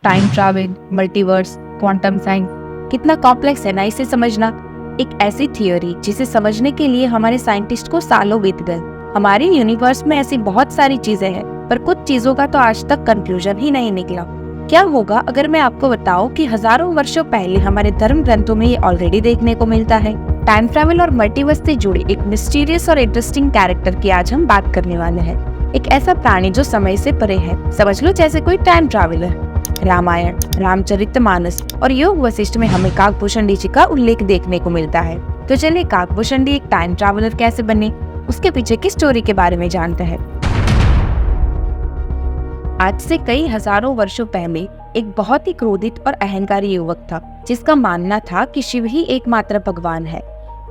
Time travel, multiverse, quantum science कितना complex है ना इसे समझना। एक ऐसी थियोरी जिसे समझने के लिए हमारे साइंटिस्ट को सालों बीत गए। हमारे यूनिवर्स में ऐसी बहुत सारी चीजें हैं, पर कुछ चीजों का तो आज तक कंक्लूजन ही नहीं निकला। क्या होगा अगर मैं आपको बताऊं कि हजारों वर्षों पहले हमारे धर्म ग्रंथों में ये ऑलरेडी देखने को मिलता है। टाइम ट्रैवल और मल्टीवर्स से जुड़े एक मिस्टीरियस और इंटरेस्टिंग कैरेक्टर की आज हम बात करने वाले हैं। एक ऐसा प्राणी जो समय से परे है, समझ लो जैसे कोई टाइम ट्रैवलर। रामायण, रामचरितमानस और योग वशिष्ठ में हमें काकभूषण जी का उल्लेख देखने को मिलता है। तो चलिए काकभूषण एक टाइम ट्रैवलर कैसे बने, उसके पीछे की स्टोरी के बारे में जानते हैं। आज से कई हजारों वर्षों पहले एक बहुत ही क्रोधित और अहंकारी युवक था, जिसका मानना था कि शिव ही एकमात्र भगवान है।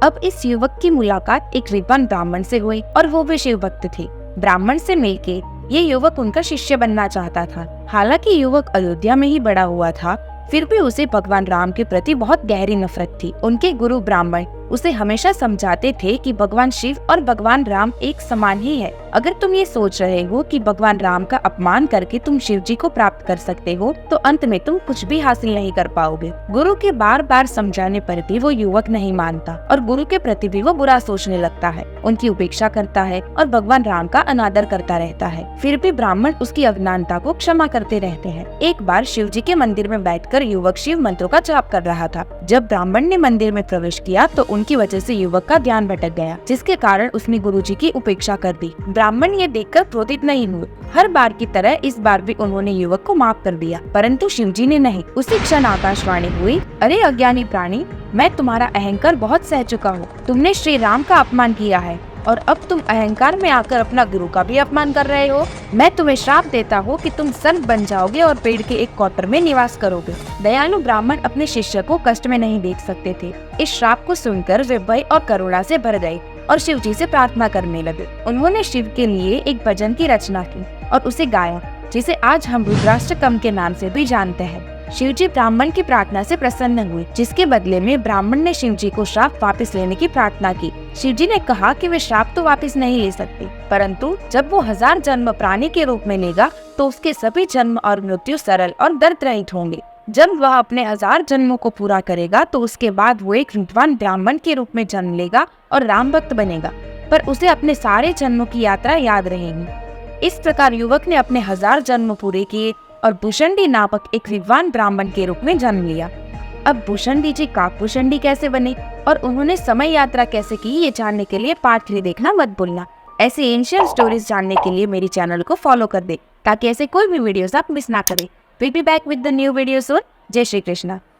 अब इस युवक की मुलाकात एक विद्वान ब्राह्मण से हुई और वो भी शिव भक्त थे। ब्राह्मण से मिलके ये युवक उनका शिष्य बनना चाहता था। हालांकि युवक अयोध्या में ही बड़ा हुआ था, फिर भी उसे भगवान राम के प्रति बहुत गहरी नफरत थी। उनके गुरु ब्राह्मण उसे हमेशा समझाते थे कि भगवान शिव और भगवान राम एक समान ही है। अगर तुम ये सोच रहे हो कि भगवान राम का अपमान करके तुम शिव जी को प्राप्त कर सकते हो, तो अंत में तुम कुछ भी हासिल नहीं कर पाओगे। गुरु के बार बार समझाने पर भी वो युवक नहीं मानता और गुरु के प्रति भी वो बुरा सोचने लगता है, उनकी उपेक्षा करता है और भगवान राम का अनादर करता रहता है। फिर भी ब्राह्मण उसकी अज्ञानता को क्षमा करते रहते हैं। एक बार शिव जी के मंदिर में बैठकर युवक शिव मंत्रों का जाप कर रहा था। जब ब्राह्मण ने मंदिर में प्रवेश किया तो उनकी वजह से युवक का ध्यान भटक गया, जिसके कारण उसने गुरुजी की उपेक्षा कर दी। ब्राह्मण ये देखकर क्रोधित नहीं हुए। हर बार की तरह इस बार भी उन्होंने युवक को माफ कर दिया, परंतु शिवजी ने नहीं। उसी क्षण आकाशवाणी हुई, अरे अज्ञानी प्राणी, मैं तुम्हारा अहंकार बहुत सह चुका हूँ। तुमने श्री राम का अपमान किया है और अब तुम अहंकार में आकर अपना गुरु का भी अपमान कर रहे हो। मैं तुम्हें श्राप देता हूँ कि तुम सर्प बन जाओगे और पेड़ के एक क्वार्टर में निवास करोगे। दयालु ब्राह्मण अपने शिष्य को कष्ट में नहीं देख सकते थे। इस श्राप को सुनकर वे भय और करुणा से भर गए और शिव जी से प्रार्थना करने लगे। उन्होंने शिव के लिए एक भजन की रचना की और उसे गाया, जिसे आज हम रुद्राष्टकम के नाम से भी जानते हैं। शिवजी ब्राह्मण की प्रार्थना से प्रसन्न हुए, जिसके बदले में ब्राह्मण ने शिवजी को श्राप वापस लेने की प्रार्थना की। शिवजी ने कहा कि वे श्राप तो वापस नहीं ले सकते, परंतु जब वो 1000 जन्म प्राणी के रूप में लेगा तो उसके सभी जन्म और मृत्यु सरल और दर्द रहित होंगे। जब वह अपने 1000 जन्मों को पूरा करेगा तो उसके बाद वो एक विद्वान ब्राह्मण के रूप में जन्म लेगा और राम भक्त बनेगा, पर उसे अपने सारे जन्मों की यात्रा याद रहेगी। इस प्रकार युवक ने अपने 1000 जन्म पूरे किए और भूषंडी नामक एक विद्वान ब्राह्मण के रूप में जन्म लिया। अब भूषंडी जी काकभूषण कैसे बने और उन्होंने समय यात्रा कैसे की, ये जानने के लिए पार्ट 3 देखना मत भूलना। ऐसे एंशिएंट स्टोरीज जानने के लिए मेरी चैनल को फॉलो कर दे, ताकि ऐसे कोई भी वीडियोस आप मिस ना करें। Will be back with the new video सून। जय श्री कृष्णा।